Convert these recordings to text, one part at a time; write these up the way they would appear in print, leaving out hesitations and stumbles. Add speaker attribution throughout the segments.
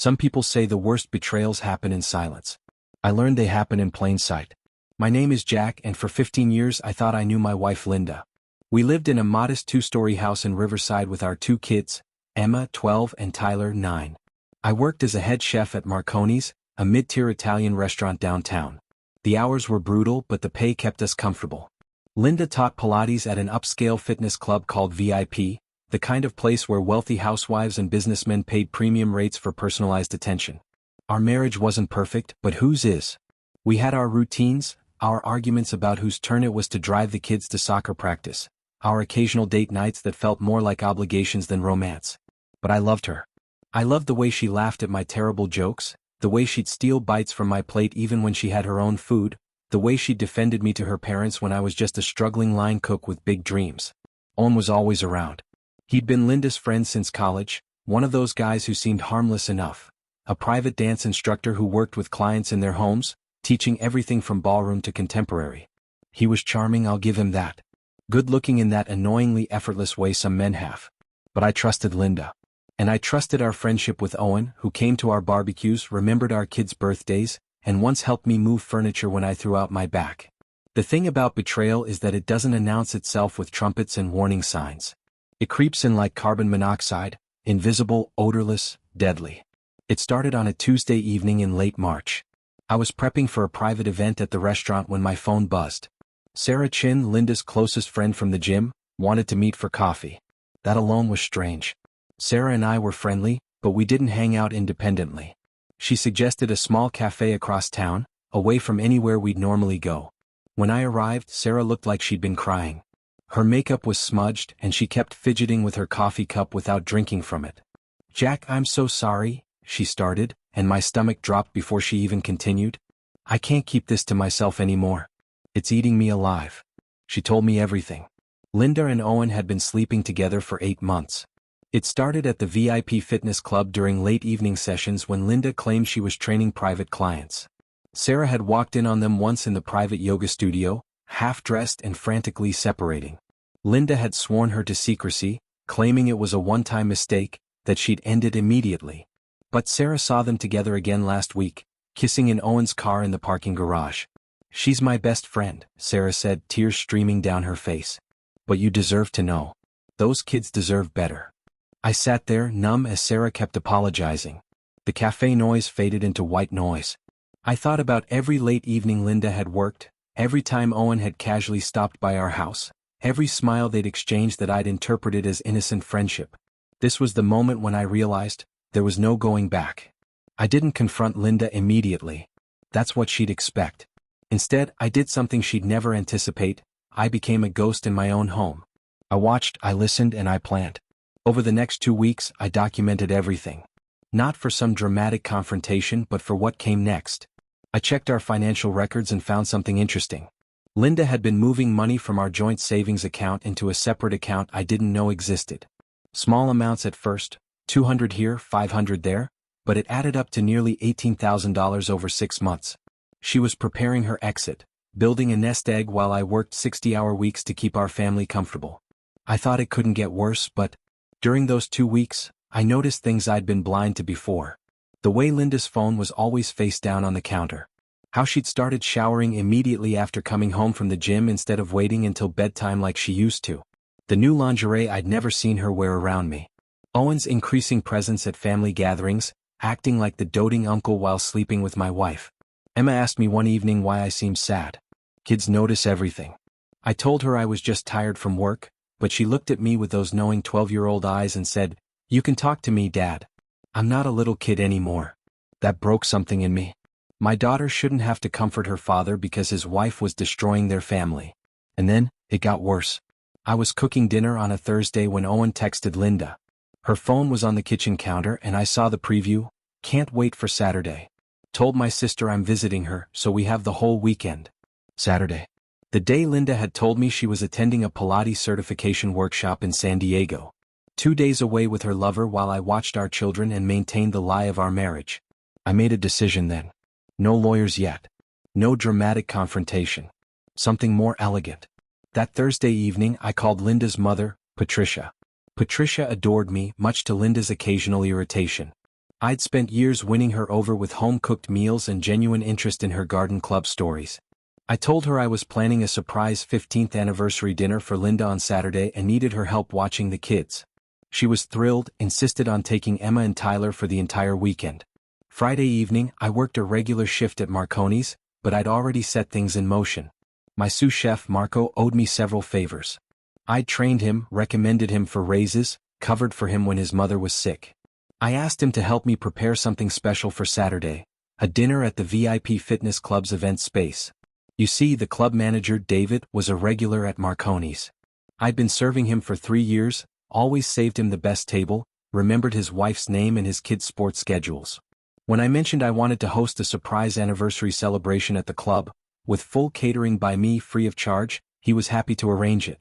Speaker 1: Some people say the worst betrayals happen in silence. I learned they happen in plain sight. My name is Jack, and for 15 years I thought I knew my wife Linda. We lived in a modest 2-story house in Riverside with our 2 kids, Emma, 12, and Tyler, 9. I worked as a head chef at Marconi's, a mid-tier Italian restaurant downtown. The hours were brutal, but the pay kept us comfortable. Linda taught Pilates at an upscale fitness club called VIP, the kind of place where wealthy housewives and businessmen paid premium rates for personalized attention. Our marriage wasn't perfect, but whose is? We had our routines, our arguments about whose turn it was to drive the kids to soccer practice, our occasional date nights that felt more like obligations than romance. But I loved her. I loved the way she laughed at my terrible jokes, the way she'd steal bites from my plate even when she had her own food, the way she defended me to her parents when I was just a struggling line cook with big dreams. Owen was always around. He'd been Linda's friend since college, one of those guys who seemed harmless enough. A private dance instructor who worked with clients in their homes, teaching everything from ballroom to contemporary. He was charming, I'll give him that. Good-looking in that annoyingly effortless way some men have. But I trusted Linda. And I trusted our friendship with Owen, who came to our barbecues, remembered our kids' birthdays, and once helped me move furniture when I threw out my back. The thing about betrayal is that it doesn't announce itself with trumpets and warning signs. It creeps in like carbon monoxide, invisible, odorless, deadly. It started on a Tuesday evening in late March. I was prepping for a private event at the restaurant when my phone buzzed. Sarah Chin, Linda's closest friend from the gym, wanted to meet for coffee. That alone was strange. Sarah and I were friendly, but we didn't hang out independently. She suggested a small cafe across town, away from anywhere we'd normally go. When I arrived, Sarah looked like she'd been crying. Her makeup was smudged, and she kept fidgeting with her coffee cup without drinking from it. "Jack, I'm so sorry," she started, and my stomach dropped before she even continued. "I can't keep this to myself anymore. It's eating me alive." She told me everything. Linda and Owen had been sleeping together for 8 months. It started at the VIP fitness club during late evening sessions when Linda claimed she was training private clients. Sarah had walked in on them once in the private yoga studio, half-dressed and frantically separating. Linda had sworn her to secrecy, claiming it was a one-time mistake, that she'd end it immediately. But Sarah saw them together again last week, kissing in Owen's car in the parking garage. "She's my best friend," Sarah said, tears streaming down her face. "But you deserve to know. Those kids deserve better." I sat there, numb, as Sarah kept apologizing. The cafe noise faded into white noise. I thought about every late evening Linda had worked, every time Owen had casually stopped by our house, every smile they'd exchanged that I'd interpreted as innocent friendship. This was the moment when I realized there was no going back. I didn't confront Linda immediately. That's what she'd expect. Instead, I did something she'd never anticipate. I became a ghost in my own home. I watched, I listened, and I planned. Over the next 2 weeks, I documented everything. Not for some dramatic confrontation, but for what came next. I checked our financial records and found something interesting. Linda had been moving money from our joint savings account into a separate account I didn't know existed. Small amounts at first, $200 here, $500 there, but it added up to nearly $18,000 over 6 months. She was preparing her exit, building a nest egg while I worked 60-hour weeks to keep our family comfortable. I thought it couldn't get worse, but during those 2 weeks, I noticed things I'd been blind to before. The way Linda's phone was always face down on the counter. How she'd started showering immediately after coming home from the gym instead of waiting until bedtime like she used to. The new lingerie I'd never seen her wear around me. Owen's increasing presence at family gatherings, acting like the doting uncle while sleeping with my wife. Emma asked me one evening why I seemed sad. Kids notice everything. I told her I was just tired from work, but she looked at me with those knowing 12-year-old eyes and said, "You can talk to me, Dad. I'm not a little kid anymore." That broke something in me. My daughter shouldn't have to comfort her father because his wife was destroying their family. And then, it got worse. I was cooking dinner on a Thursday when Owen texted Linda. Her phone was on the kitchen counter and I saw the preview, "Can't wait for Saturday. Told my sister I'm visiting her, so we have the whole weekend." Saturday. The day Linda had told me she was attending a Pilates certification workshop in San Diego. 2 days away with her lover while I watched our children and maintained the lie of our marriage. I made a decision then. No lawyers yet. No dramatic confrontation. Something more elegant. That Thursday evening I called Linda's mother, Patricia. Patricia adored me, much to Linda's occasional irritation. I'd spent years winning her over with home-cooked meals and genuine interest in her garden club stories. I told her I was planning a surprise 15th anniversary dinner for Linda on Saturday and needed her help watching the kids. She was thrilled, insisted on taking Emma and Tyler for the entire weekend. Friday evening, I worked a regular shift at Marconi's, but I'd already set things in motion. My sous chef Marco owed me several favors. I'd trained him, recommended him for raises, covered for him when his mother was sick. I asked him to help me prepare something special for Saturday, a dinner at the VIP Fitness Club's event space. You see, the club manager, David, was a regular at Marconi's. I'd been serving him for 3 years, always saved him the best table, remembered his wife's name and his kids' sports schedules. When I mentioned I wanted to host a surprise anniversary celebration at the club, with full catering by me free of charge, he was happy to arrange it.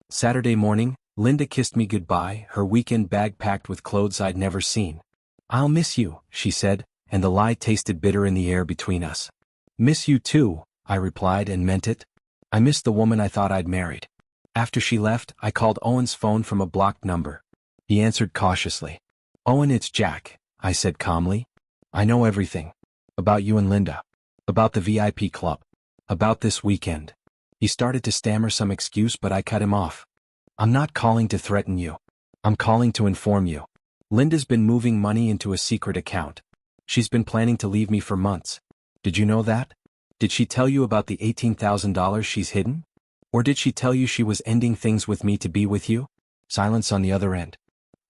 Speaker 1: Saturday morning, Linda kissed me goodbye, her weekend bag packed with clothes I'd never seen. "I'll miss you," she said, and the lie tasted bitter in the air between us. "Miss you too," I replied and meant it. I missed the woman I thought I'd married. After she left, I called Owen's phone from a blocked number. He answered cautiously. "Owen, it's Jack," I said calmly. "I know everything. About you and Linda. About the VIP club. About this weekend." He started to stammer some excuse, but I cut him off. "I'm not calling to threaten you. I'm calling to inform you. Linda's been moving money into a secret account. She's been planning to leave me for months. Did you know that? Did she tell you about the $18,000 she's hidden? Or did she tell you she was ending things with me to be with you?" Silence on the other end.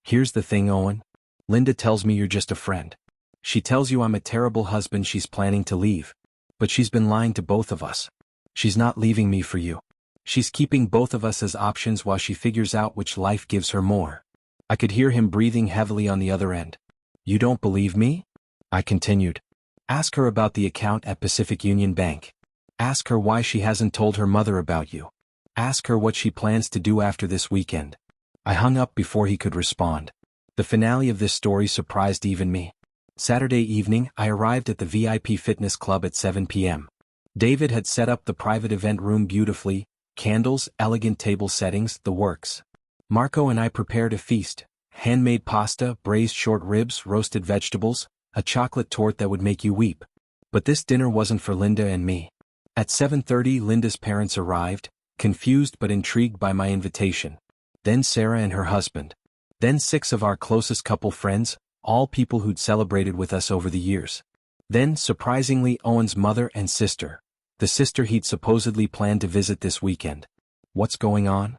Speaker 1: "Here's the thing, Owen. Linda tells me you're just a friend. She tells you I'm a terrible husband she's planning to leave. But she's been lying to both of us. She's not leaving me for you. She's keeping both of us as options while she figures out which life gives her more." I could hear him breathing heavily on the other end. "You don't believe me?" I continued. "Ask her about the account at Pacific Union Bank. Ask her why she hasn't told her mother about you. Ask her what she plans to do after this weekend." I hung up before he could respond. The finale of this story surprised even me. Saturday evening, I arrived at the VIP Fitness Club at 7 p.m. David had set up the private event room beautifully, candles, elegant table settings, the works. Marco and I prepared a feast: handmade pasta, braised short ribs, roasted vegetables, a chocolate torte that would make you weep. But this dinner wasn't for Linda and me. At 7:30, Linda's parents arrived, confused but intrigued by my invitation. Then Sarah and her husband. Then 6 of our closest couple friends, all people who'd celebrated with us over the years. Then, surprisingly, Owen's mother and sister. The sister he'd supposedly planned to visit this weekend. "What's going on?"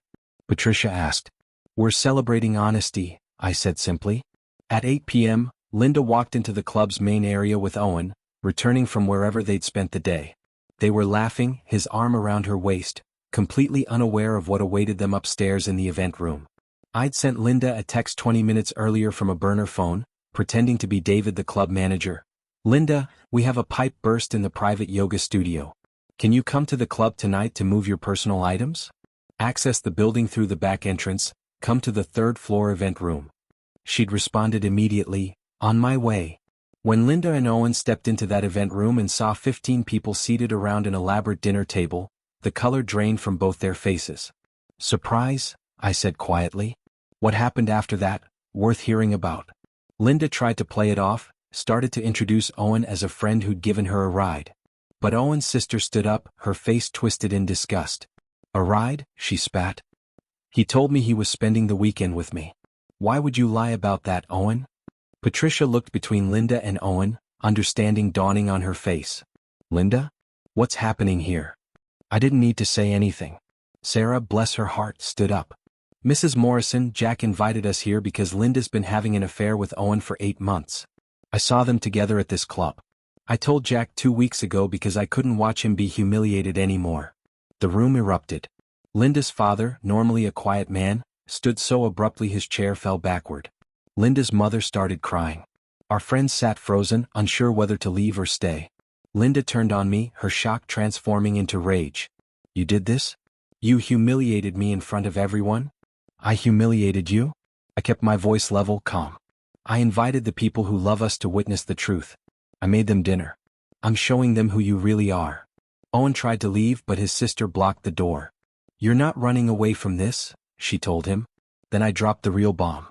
Speaker 1: Patricia asked. "We're celebrating honesty," I said simply. At 8 p.m., Linda walked into the club's main area with Owen, returning from wherever they'd spent the day. They were laughing, his arm around her waist, completely unaware of what awaited them upstairs in the event room. I'd sent Linda a text 20 minutes earlier from a burner phone, pretending to be David, the club manager. "Linda, we have a pipe burst in the private yoga studio. Can you come to the club tonight to move your personal items? Access the building through the back entrance, come to the 3rd floor event room." She'd responded immediately, "On my way." When Linda and Owen stepped into that event room and saw 15 people seated around an elaborate dinner table, the color drained from both their faces. "Surprise?" I said quietly. "What happened after that, worth hearing about?" Linda tried to play it off, started to introduce Owen as a friend who'd given her a ride. But Owen's sister stood up, her face twisted in disgust. "A ride?" she spat. "He told me he was spending the weekend with me. Why would you lie about that, Owen?" Patricia looked between Linda and Owen, understanding dawning on her face. "Linda? What's happening here?" I didn't need to say anything. Sarah, bless her heart, stood up. "Mrs. Morrison, Jack invited us here because Linda's been having an affair with Owen for 8 months. I saw them together at this club. I told Jack 2 weeks ago because I couldn't watch him be humiliated anymore." The room erupted. Linda's father, normally a quiet man, stood so abruptly his chair fell backward. Linda's mother started crying. Our friends sat frozen, unsure whether to leave or stay. Linda turned on me, her shock transforming into rage. "You did this? You humiliated me in front of everyone?" "I humiliated you?" I kept my voice level, calm. "I invited the people who love us to witness the truth. I made them dinner. I'm showing them who you really are." Owen tried to leave, but his sister blocked the door. "You're not running away from this," she told him. Then I dropped the real bomb.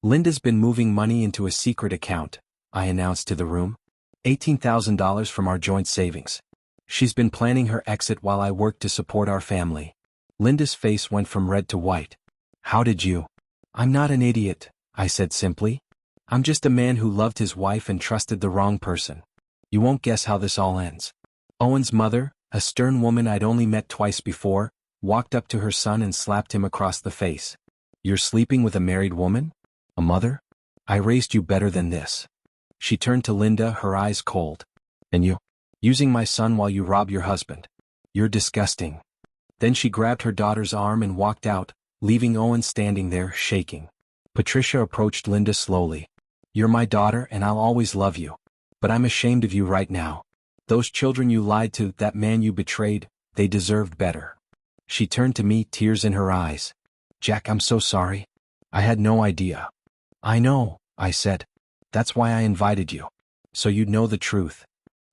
Speaker 1: "Linda's been moving money into a secret account, I announced to the room. $18,000 from our joint savings. She's been planning her exit while I worked to support our family. Linda's face went from red to white. How did you? I'm not an idiot, I said simply. I'm just a man who loved his wife and trusted the wrong person. You won't guess how this all ends. Owen's mother, a stern woman I'd only met twice before, walked up to her son and slapped him across the face. You're sleeping with a married woman? A mother? I raised you better than this. She turned to Linda, her eyes cold. And you? Using my son while you rob your husband. You're disgusting. Then she grabbed her daughter's arm and walked out, leaving Owen standing there, shaking. Patricia approached Linda slowly. You're my daughter and I'll always love you. But I'm ashamed of you right now. Those children you lied to, that man you betrayed, they deserved better. She turned to me, tears in her eyes. Jack, I'm so sorry. I had no idea. I know, I said. That's why I invited you. So you'd know the truth.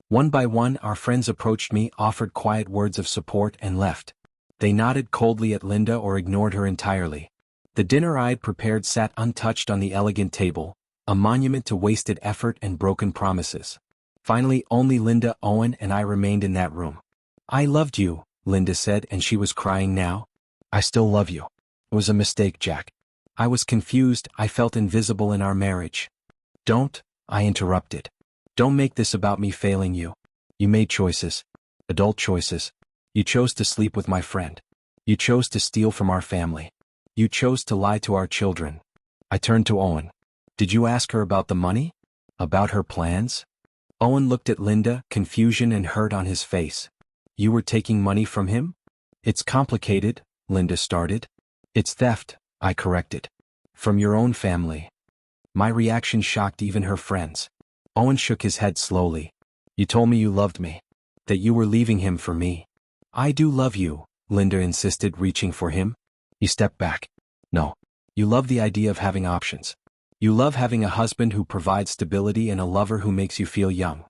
Speaker 1: One by one, our friends approached me, offered quiet words of support, and left. They nodded coldly at Linda or ignored her entirely. The dinner I'd prepared sat untouched on the elegant table, a monument to wasted effort and broken promises. Finally, only Linda, Owen, and I remained in that room. I loved you, Linda said, and she was crying now. I still love you. It was a mistake, Jack. I was confused, I felt invisible in our marriage. Don't, I interrupted. Don't make this about me failing you. You made choices. Adult choices. You chose to sleep with my friend. You chose to steal from our family. You chose to lie to our children. I turned to Owen. Did you ask her about the money? About her plans? Owen looked at Linda, confusion and hurt on his face. You were taking money from him? It's complicated, Linda started. It's theft, I corrected. From your own family. My reaction shocked even her friends. Owen shook his head slowly. You told me you loved me. That you were leaving him for me. I do love you, Linda insisted, reaching for him. He stepped back. No. You love the idea of having options. You love having a husband who provides stability and a lover who makes you feel young.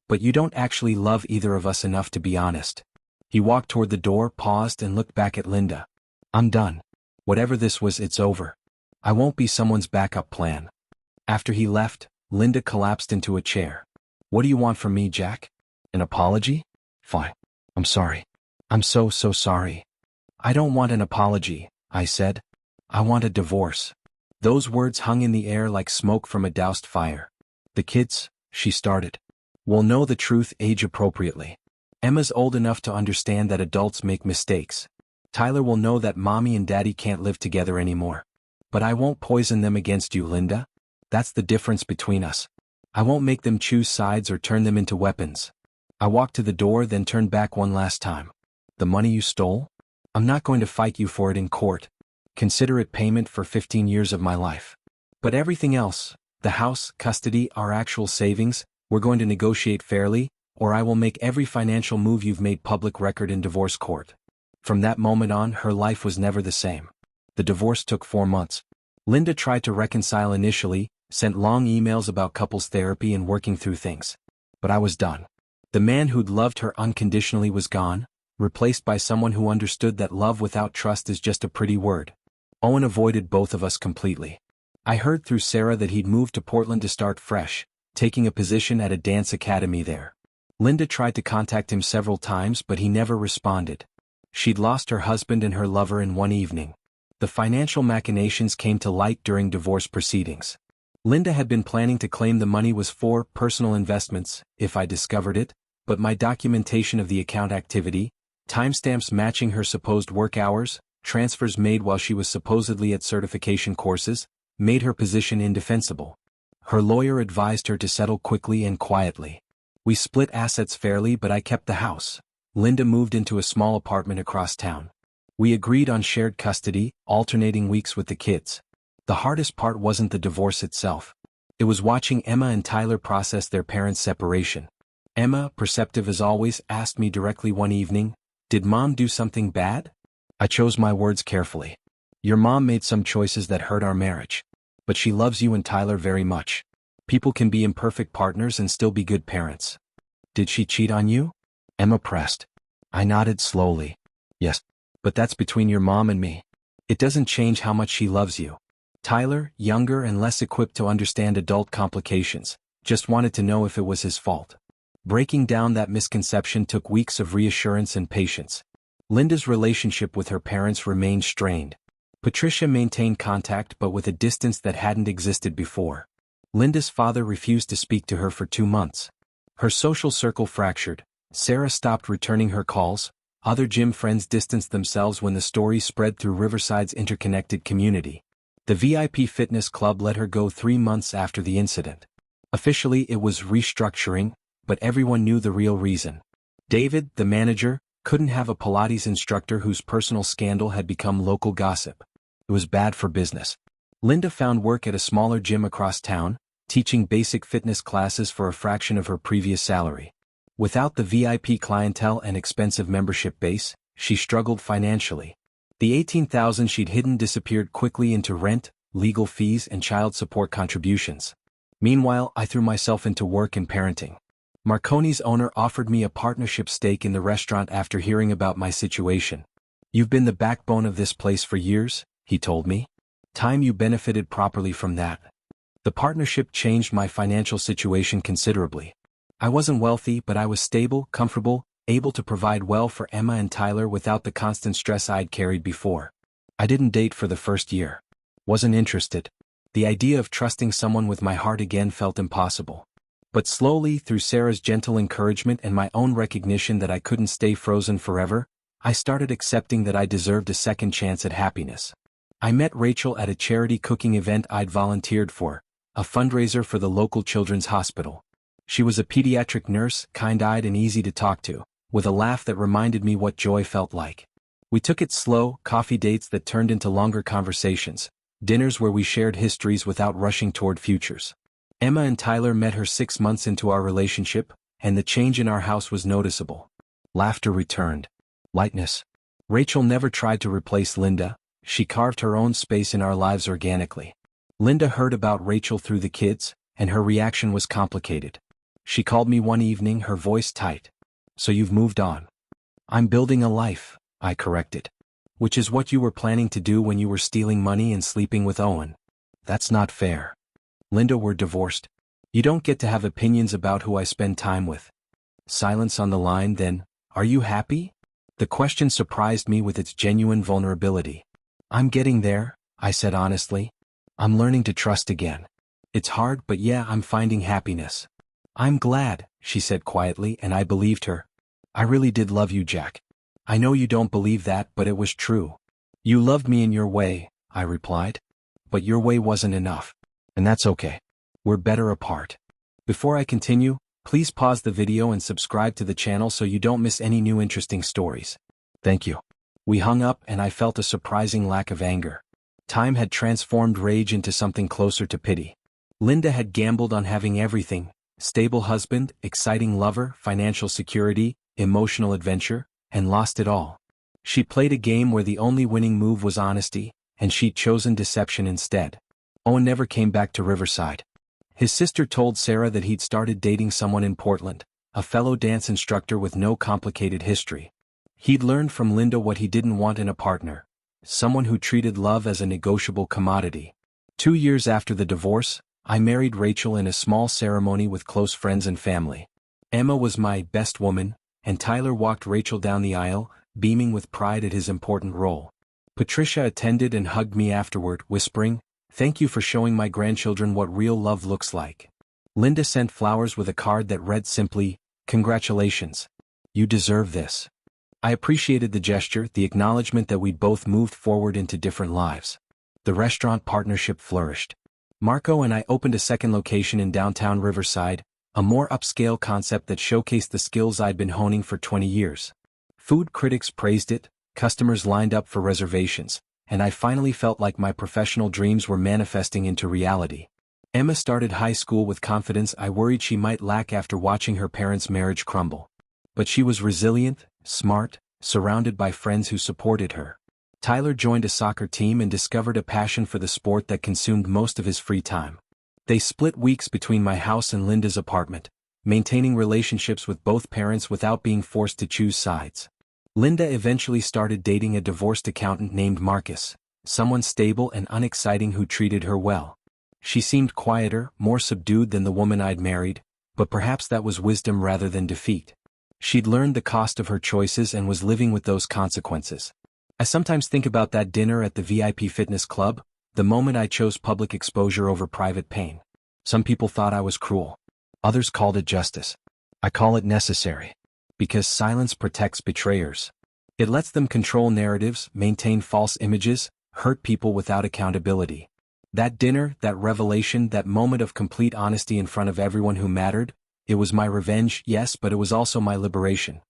Speaker 1: But you don't actually love either of us enough to be honest. He walked toward the door, paused, and looked back at Linda. I'm done. Whatever this was, it's over. I won't be someone's backup plan. After he left, Linda collapsed into a chair. What do you want from me, Jack? An apology? Fine. I'm sorry. I'm so sorry. I don't want an apology, I said. I want a divorce. Those words hung in the air like smoke from a doused fire. The kids, she started, will know the truth age appropriately. Emma's old enough to understand that adults make mistakes. Tyler will know that mommy and daddy can't live together anymore. But I won't poison them against you, Linda. That's the difference between us. I won't make them choose sides or turn them into weapons. I walked to the door, then turned back one last time. The money you stole? I'm not going to fight you for it in court. Consider it payment for 15 years of my life. But everything else, the house, custody, our actual savings, we're going to negotiate fairly, or I will make every financial move you've made public record in divorce court. From that moment on, her life was never the same. The divorce took 4 months. Linda tried to reconcile initially, sent long emails about couples therapy and working through things. But I was done. The man who'd loved her unconditionally was gone, replaced by someone who understood that love without trust is just a pretty word. Owen avoided both of us completely. I heard through Sarah that he'd moved to Portland to start fresh, taking a position at a dance academy there. Linda tried to contact him several times, but he never responded. She'd lost her husband and her lover in one evening. The financial machinations came to light during divorce proceedings. Linda had been planning to claim the money was for personal investments, if I discovered it, but my documentation of the account activity, timestamps matching her supposed work hours, transfers made while she was supposedly at certification courses, made her position indefensible. Her lawyer advised her to settle quickly and quietly. We split assets fairly, but I kept the house. Linda moved into a small apartment across town. We agreed on shared custody, alternating weeks with the kids. The hardest part wasn't the divorce itself. It was watching Emma and Tyler process their parents' separation. Emma, perceptive as always, asked me directly one evening, "Did Mom do something bad?" I chose my words carefully. "Your mom made some choices that hurt our marriage. But she loves you and Tyler very much. People can be imperfect partners and still be good parents." "Did she cheat on you?" Emma pressed. I nodded slowly. "Yes. But that's between your mom and me. It doesn't change how much she loves you." Tyler, younger and less equipped to understand adult complications, just wanted to know if it was his fault. Breaking down that misconception took weeks of reassurance and patience. Linda's relationship with her parents remained strained. Patricia maintained contact but with a distance that hadn't existed before. Linda's father refused to speak to her for 2 months. Her social circle fractured. Sarah stopped returning her calls. Other gym friends distanced themselves when the story spread through Riverside's interconnected community. The VIP fitness club let her go 3 months after the incident. Officially it was restructuring, but everyone knew the real reason. David, the manager, couldn't have a Pilates instructor whose personal scandal had become local gossip. It was bad for business. Linda found work at a smaller gym across town, teaching basic fitness classes for a fraction of her previous salary. Without the VIP clientele and expensive membership base, she struggled financially. The $18,000 she'd hidden disappeared quickly into rent, legal fees and child support contributions. Meanwhile, I threw myself into work and parenting. Marconi's owner offered me a partnership stake in the restaurant after hearing about my situation. "You've been the backbone of this place for years," he told me. "Time you benefited properly from that." The partnership changed my financial situation considerably. I wasn't wealthy, but I was stable, comfortable, able to provide well for Emma and Tyler without the constant stress I'd carried before. I didn't date for the first year. Wasn't interested. The idea of trusting someone with my heart again felt impossible. But slowly, through Sarah's gentle encouragement and my own recognition that I couldn't stay frozen forever, I started accepting that I deserved a second chance at happiness. I met Rachel at a charity cooking event I'd volunteered for, a fundraiser for the local children's hospital. She was a pediatric nurse, kind-eyed and easy to talk to, with a laugh that reminded me what joy felt like. We took it slow, coffee dates that turned into longer conversations, dinners where we shared histories without rushing toward futures. Emma and Tyler met her 6 months into our relationship, and the change in our house was noticeable. Laughter returned. Lightness. Rachel never tried to replace Linda. She carved her own space in our lives organically. Linda heard about Rachel through the kids, and her reaction was complicated. She called me one evening, her voice tight. "So you've moved on." "I'm building a life," I corrected. "Which is what you were planning to do when you were stealing money and sleeping with Owen." "That's not fair." "Linda, we're divorced. You don't get to have opinions about who I spend time with." Silence on the line. Then, "Are you happy?" The question surprised me with its genuine vulnerability. "I'm getting there," I said honestly. "I'm learning to trust again. It's hard, but yeah, I'm finding happiness." "I'm glad," she said quietly, and I believed her. "I really did love you, Jack. I know you don't believe that, but it was true." "You loved me in your way," I replied. "But your way wasn't enough. And that's okay. We're better apart." Before I continue, please pause the video and subscribe to the channel so you don't miss any new interesting stories. Thank you. We hung up and I felt a surprising lack of anger. Time had transformed rage into something closer to pity. Linda had gambled on having everything: stable husband, exciting lover, financial security, emotional adventure, and lost it all. She played a game where the only winning move was honesty, and she'd chosen deception instead. Owen never came back to Riverside. His sister told Sarah that he'd started dating someone in Portland, a fellow dance instructor with no complicated history. He'd learned from Linda what he didn't want in a partner: someone who treated love as a negotiable commodity. 2 years after the divorce, I married Rachel in a small ceremony with close friends and family. Emma was my best woman, and Tyler walked Rachel down the aisle, beaming with pride at his important role. Patricia attended and hugged me afterward, whispering, "Thank you for showing my grandchildren what real love looks like." Linda sent flowers with a card that read simply, "Congratulations. You deserve this." I appreciated the gesture, the acknowledgement that we'd both moved forward into different lives. The restaurant partnership flourished. Marco and I opened a second location in downtown Riverside, a more upscale concept that showcased the skills I'd been honing for 20 years. Food critics praised it, customers lined up for reservations, and I finally felt like my professional dreams were manifesting into reality. Emma started high school with confidence I worried she might lack after watching her parents' marriage crumble. But she was resilient, smart, surrounded by friends who supported her. Tyler joined a soccer team and discovered a passion for the sport that consumed most of his free time. They split weeks between my house and Linda's apartment, maintaining relationships with both parents without being forced to choose sides. Linda eventually started dating a divorced accountant named Marcus, someone stable and unexciting who treated her well. She seemed quieter, more subdued than the woman I'd married, but perhaps that was wisdom rather than defeat. She'd learned the cost of her choices and was living with those consequences. I sometimes think about that dinner at the VIP fitness club, the moment I chose public exposure over private pain. Some people thought I was cruel. Others called it justice. I call it necessary. Because silence protects betrayers. It lets them control narratives, maintain false images, hurt people without accountability. That dinner, that revelation, that moment of complete honesty in front of everyone who mattered, it was my revenge, yes, but it was also my liberation.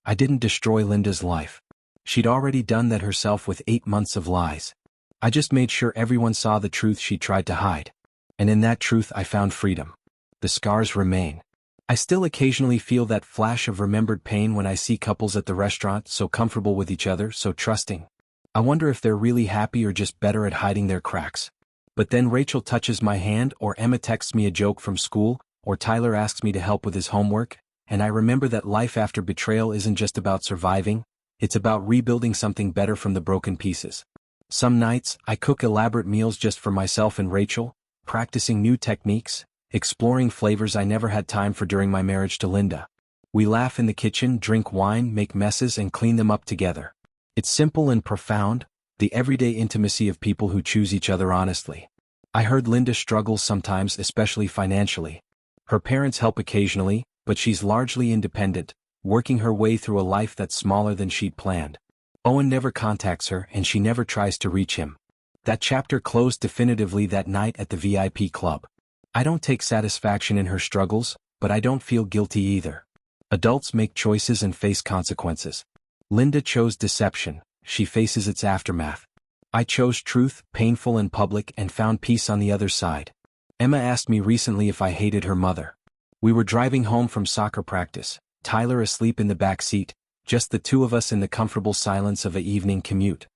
Speaker 1: I didn't destroy Linda's life. She'd already done that herself with 8 months of lies. I just made sure everyone saw the truth she tried to hide. And in that truth I found freedom. The scars remain. I still occasionally feel that flash of remembered pain when I see couples at the restaurant, so comfortable with each other, so trusting. I wonder if they're really happy or just better at hiding their cracks. But then Rachel touches my hand, or Emma texts me a joke from school, or Tyler asks me to help with his homework, and I remember that life after betrayal isn't just about surviving, it's about rebuilding something better from the broken pieces. Some nights, I cook elaborate meals just for myself and Rachel, practicing new techniques, exploring flavors I never had time for during my marriage to Linda. We laugh in the kitchen, drink wine, make messes, and clean them up together. It's simple and profound, the everyday intimacy of people who choose each other honestly. I heard Linda struggles sometimes, especially financially. Her parents help occasionally, but she's largely independent, working her way through a life that's smaller than she'd planned. Owen never contacts her, and she never tries to reach him. That chapter closed definitively that night at the VIP club. I don't take satisfaction in her struggles, but I don't feel guilty either. Adults make choices and face consequences. Linda chose deception, she faces its aftermath. I chose truth, painful and public, and found peace on the other side. Emma asked me recently if I hated her mother. We were driving home from soccer practice, Tyler asleep in the back seat, just the two of us in the comfortable silence of an evening commute.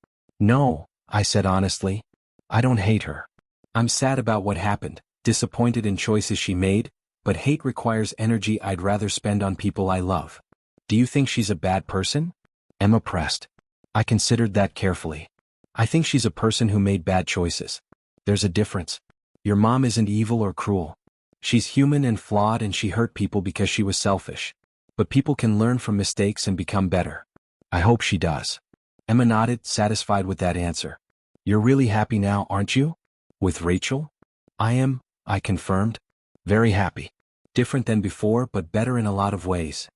Speaker 1: No, I said honestly. I don't hate her. I'm sad about what happened, disappointed in choices she made, but hate requires energy I'd rather spend on people I love. Do you think she's a bad person? Emma pressed. I considered that carefully. I think she's a person who made bad choices. There's a difference. Your mom isn't evil or cruel. She's human and flawed, and she hurt people because she was selfish. But people can learn from mistakes and become better. I hope she does. Emma nodded, satisfied with that answer. You're really happy now, aren't you? With Rachel? I am, I confirmed. Very happy. Different than before, but better in a lot of ways.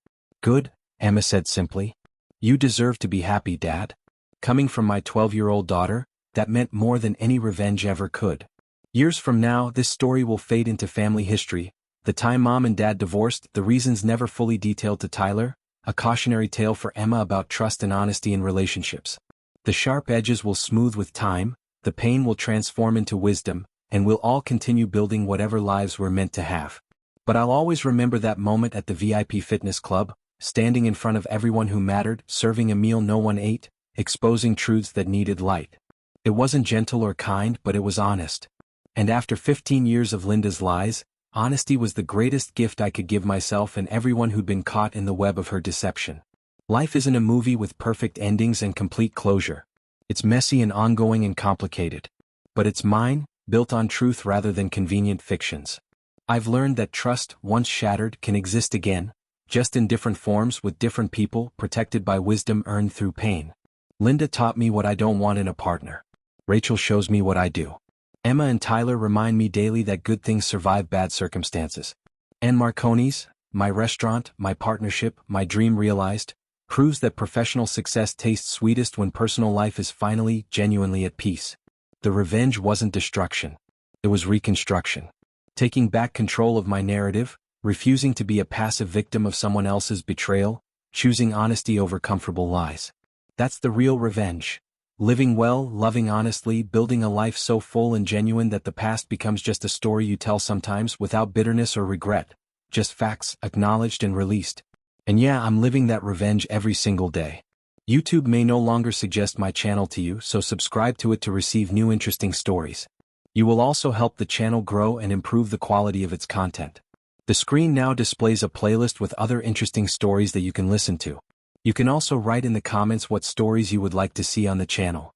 Speaker 1: Good, Emma said simply. You deserve to be happy, Dad. Coming from my 12-year-old daughter, that meant more than any revenge ever could. Years from now, this story will fade into family history. The time Mom and Dad divorced, the reasons never fully detailed to Tyler, a cautionary tale for Emma about trust and honesty in relationships. The sharp edges will smooth with time, the pain will transform into wisdom, and we'll all continue building whatever lives we're meant to have. But I'll always remember that moment at the VIP fitness club, standing in front of everyone who mattered, serving a meal no one ate, exposing truths that needed light. It wasn't gentle or kind, but it was honest. And after 15 years of Linda's lies, honesty was the greatest gift I could give myself and everyone who'd been caught in the web of her deception. Life isn't a movie with perfect endings and complete closure. It's messy and ongoing and complicated. But it's mine, built on truth rather than convenient fictions. I've learned that trust, once shattered, can exist again, just in different forms with different people, protected by wisdom earned through pain. Linda taught me what I don't want in a partner. Rachel shows me what I do. Emma and Tyler remind me daily that good things survive bad circumstances. And Marconi's, my restaurant, my partnership, my dream realized, proves that professional success tastes sweetest when personal life is finally, genuinely at peace. The revenge wasn't destruction. It was reconstruction. Taking back control of my narrative, refusing to be a passive victim of someone else's betrayal, choosing honesty over comfortable lies. That's the real revenge. Living well, loving honestly, building a life so full and genuine that the past becomes just a story you tell sometimes without bitterness or regret. Just facts, acknowledged and released. And yeah, I'm living that revenge every single day. YouTube may no longer suggest my channel to you, so subscribe to it to receive new interesting stories. You will also help the channel grow and improve the quality of its content. The screen now displays a playlist with other interesting stories that you can listen to. You can also write in the comments what stories you would like to see on the channel.